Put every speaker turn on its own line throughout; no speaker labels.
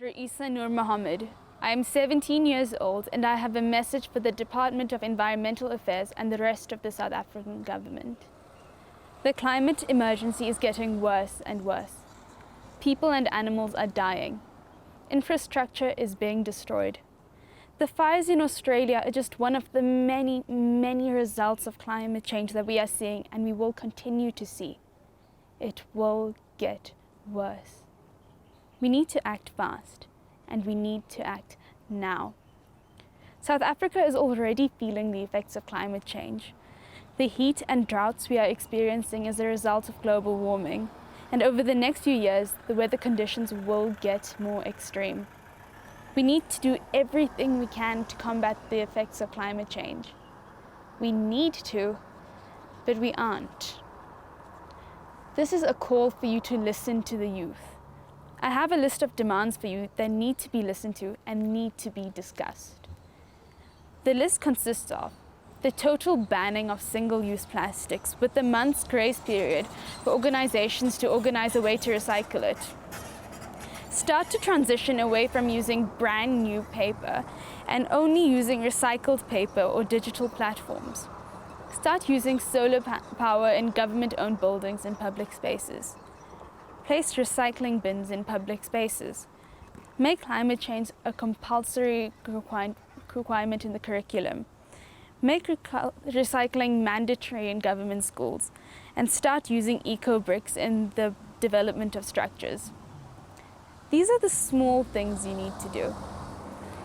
Raeesah Noor-Mahomed. I am 17 years old and I have a message for the Department of Environmental Affairs and the rest of the South African government. The climate emergency is getting worse and worse. People and animals are dying. Infrastructure is being destroyed. The fires in Australia are just one of the many, many results of climate change that we are seeing and we will continue to see. It will get worse. We need to act fast, and we need to act now. South Africa is already feeling the effects of climate change. The heat and droughts we are experiencing is a result of global warming, and over the next few years, the weather conditions will get more extreme. We need to do everything we can to combat the effects of climate change. We need to, but we aren't. This is a call for you to listen to the youth. I have a list of demands for you that need to be listened to and need to be discussed. The list consists of the total banning of single-use plastics with a month's grace period for organizations to organize a way to recycle it. Start to transition away from using brand new paper and only using recycled paper or digital platforms. Start using solar power in government-owned buildings and public spaces. Place recycling bins in public spaces. Make climate change a compulsory requirement in the curriculum. Make recycling mandatory in government schools and start using eco-bricks in the development of structures. These are the small things you need to do.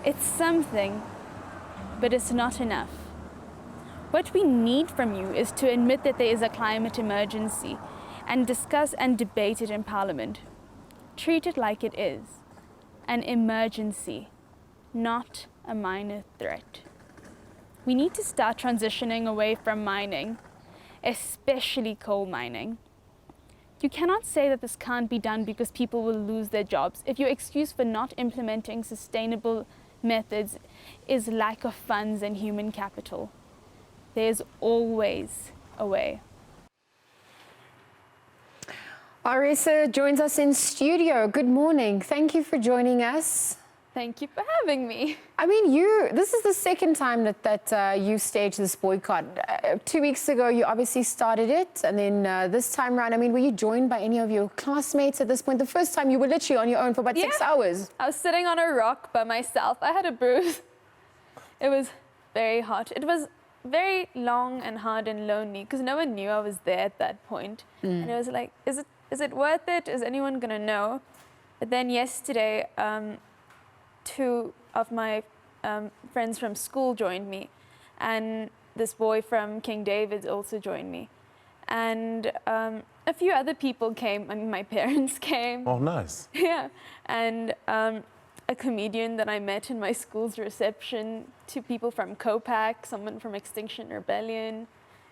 It's something, but it's not enough. What we need from you is to admit that there is a climate emergency and discuss and debate it in Parliament. Treat it like it is, an emergency, not a minor threat. We need to start transitioning away from mining, especially coal mining. You cannot say that this can't be done because people will lose their jobs if your excuse for not implementing sustainable methods is lack of funds and human capital. There's always a way.
Raeesah joins us in studio. Good morning. Thank you for joining us.
Thank you for having me.
I mean, this is the second time that you staged this boycott. 2 weeks ago, you obviously started it, and then this time around, I mean, were you joined by any of your classmates at this point? The first time you were literally on your own for about 6 hours.
I was sitting on a rock by myself. I had a bruise. It was very hot. It was very long and hard and lonely because no one knew I was there at that point. And it was like, is it worth it? Is anyone gonna know? But then yesterday, two of my friends from school joined me, and this boy from King David's also joined me, and a few other people came. I mean, my parents came.
Oh, nice.
Yeah, and a comedian that I met in my school's reception, two people from COPAC, someone from Extinction Rebellion.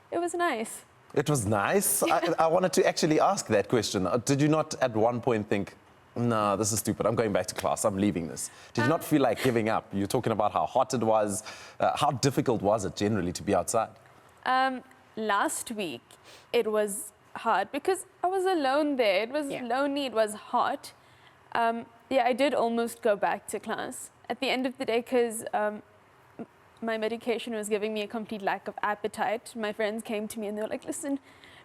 It was nice.
It was nice. I wanted to actually ask that question. Did you not at one point think, no, this is stupid, I'm going back to class, I'm leaving this? Did you not feel like giving up? You're talking about how hot it was. How difficult was it generally to be outside?
Last week, it was hard because I was alone there. It was lonely, it was hot. Yeah, I did almost go back to class at the end of the day because my medication was giving me a complete lack of appetite. My friends came to me and they were like, listen,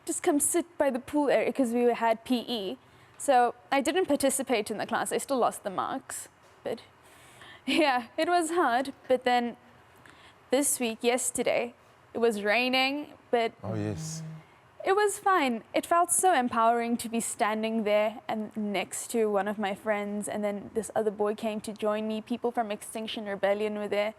just come sit by the pool area because we had PE. So I didn't participate in the class. I still lost the marks. But yeah, it was hard. But then this week, yesterday, it was raining, but
oh, yes.
It was fine. It felt so empowering to be standing there and next to one of my friends. And then this other boy came to join me. People from Extinction Rebellion were there.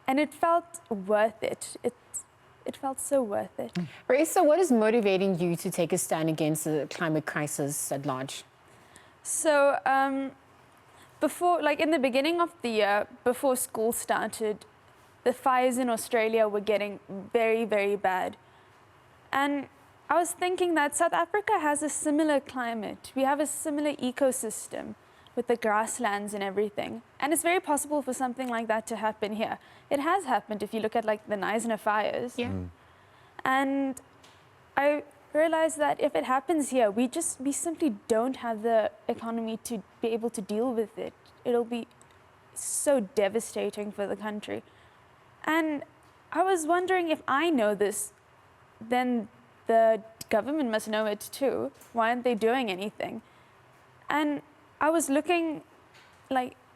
And it felt worth it. It felt so worth it.
Raeesah, what is motivating you to take a stand against the climate crisis at large?
So, in the beginning of the year, before school started, the fires in Australia were getting very, very bad. And I was thinking that South Africa has a similar climate. We have a similar ecosystem with the grasslands and everything. And it's very possible for something like that to happen here. It has happened if you look at like the Knysna fires. Yeah. And I realized that if it happens here, we simply don't have the economy to be able to deal with it. it'll be so devastating for the country. And I was wondering, if I know this, then the government must know it too. Why aren't they doing anything? And I was looking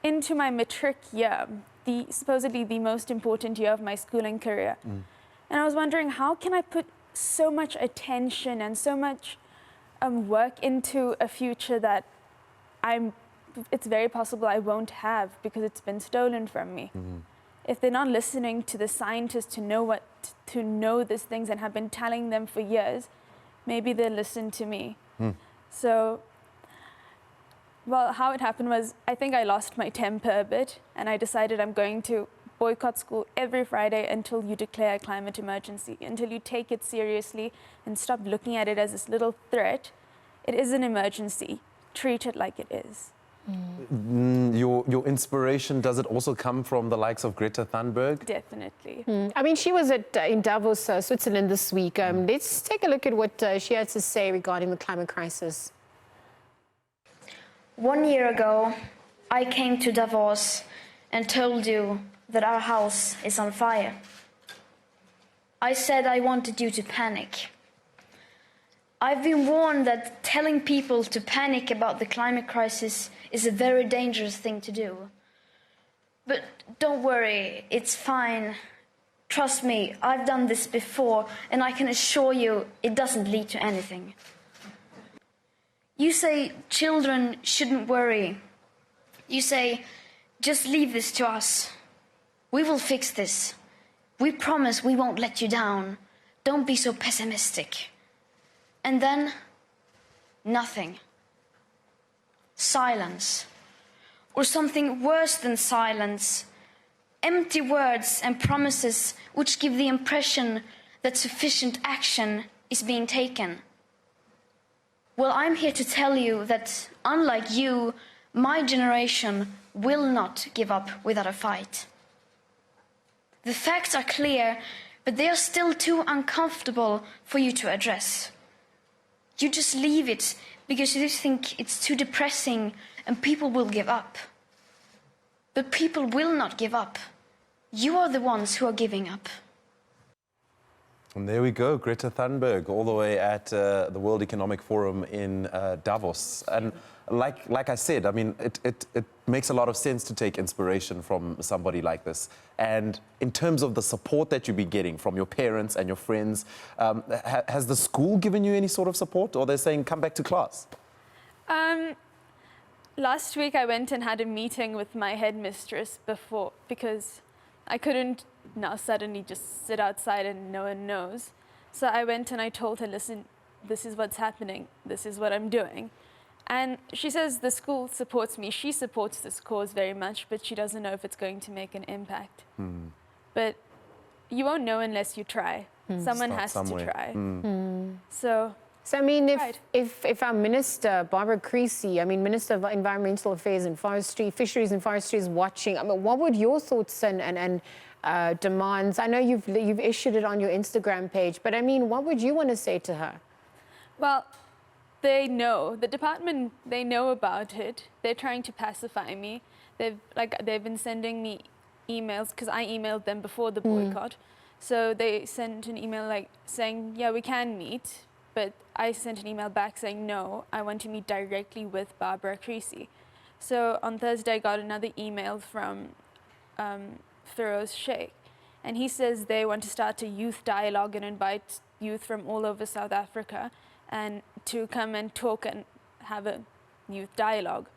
into my matric year, supposedly the most important year of my schooling career. And I was wondering, how can I put so much attention and so much work into a future that it's very possible I won't have because it's been stolen from me. If they're not listening to the scientists to know these things and have been telling them for years, maybe they'll listen to me. So, well, how it happened was, I think I lost my temper a bit, and I decided I'm going to boycott school every Friday until you declare a climate emergency, until you take it seriously and stop looking at it as this little threat. It is an emergency. Treat it like it is.
Your inspiration, does it also come from the likes of Greta Thunberg?
Definitely.
I mean, she was in Davos, Switzerland this week. Let's take a look at what she had to say regarding the climate crisis.
1 year ago, I came to Davos and told you that our house is on fire. I said I wanted you to panic. I've been warned that telling people to panic about the climate crisis is a very dangerous thing to do. But don't worry, it's fine. Trust me, I've done this before, and I can assure you it doesn't lead to anything. You say children shouldn't worry. You say, just leave this to us. We will fix this. We promise we won't let you down. Don't be so pessimistic. And then, nothing. Silence. Or something worse than silence. Empty words and promises which give the impression that sufficient action is being taken. Well, I'm here to tell you that, unlike you, my generation will not give up without a fight. The facts are clear, but they are still too uncomfortable for you to address. You just leave it because you think it's too depressing and people will give up. But people will not give up. You are the ones who are giving up.
And there we go, Greta Thunberg, all the way at the World Economic Forum in Davos. And like I said, I mean, it makes a lot of sense to take inspiration from somebody like this. And in terms of the support that you'll be getting from your parents and your friends, has the school given you any sort of support, or they're saying, come back to class?
Last week I went and had a meeting with my headmistress because I couldn't now suddenly just sit outside and no one knows. So I went and I told her, listen, this is what's happening. This is what I'm doing. And she says the school supports me. She supports this cause very much, but she doesn't know if it's going to make an impact. But you won't know unless you try. Someone has to try. So
I mean, if our Minister, Barbara Creasy, I mean, Minister of Environmental Affairs and Forestry, Fisheries and Forestry is watching, I mean, what would your thoughts and demands? I know you've issued it on your Instagram page, but I mean, what would you want to say to her?
Well, they know, the department, they know about it. They're trying to pacify me. They've been sending me emails, because I emailed them before the boycott. So they sent an email saying, yeah, we can meet. But I sent an email back saying, no, I want to meet directly with Barbara Creasy. So on Thursday, I got another email from Feroz Sheikh. And he says they want to start a youth dialogue and invite youth from all over South Africa and to come and talk and have a youth dialogue.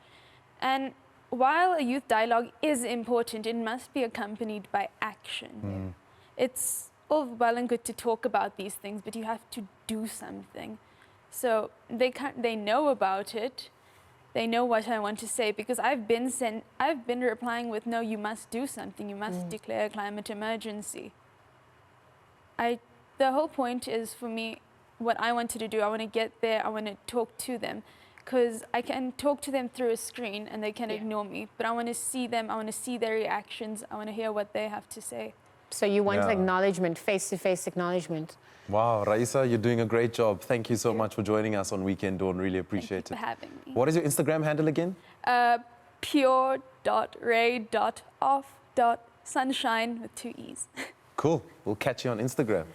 And while a youth dialogue is important, it must be accompanied by action. It's all well and good to talk about these things, but you have to do something. So they know about it. They know what I want to say, because I've been replying with, no, you must do something. You must declare a climate emergency. The whole point is, for me, what I wanted to do, I want to get there, I want to talk to them, because I can talk to them through a screen and they can ignore me, but I want to see them, I want to see their reactions, I want to hear what they have to say.
So you want acknowledgement, face-to-face acknowledgement.
Wow, Raeesah, you're doing a great job. Thank you so much for joining us on Weekend Dawn. Really appreciate it.
Thank you for having me.
What is your Instagram handle again?
pure.ray.off.sunshine with 2 E's.
Cool. We'll catch you on Instagram.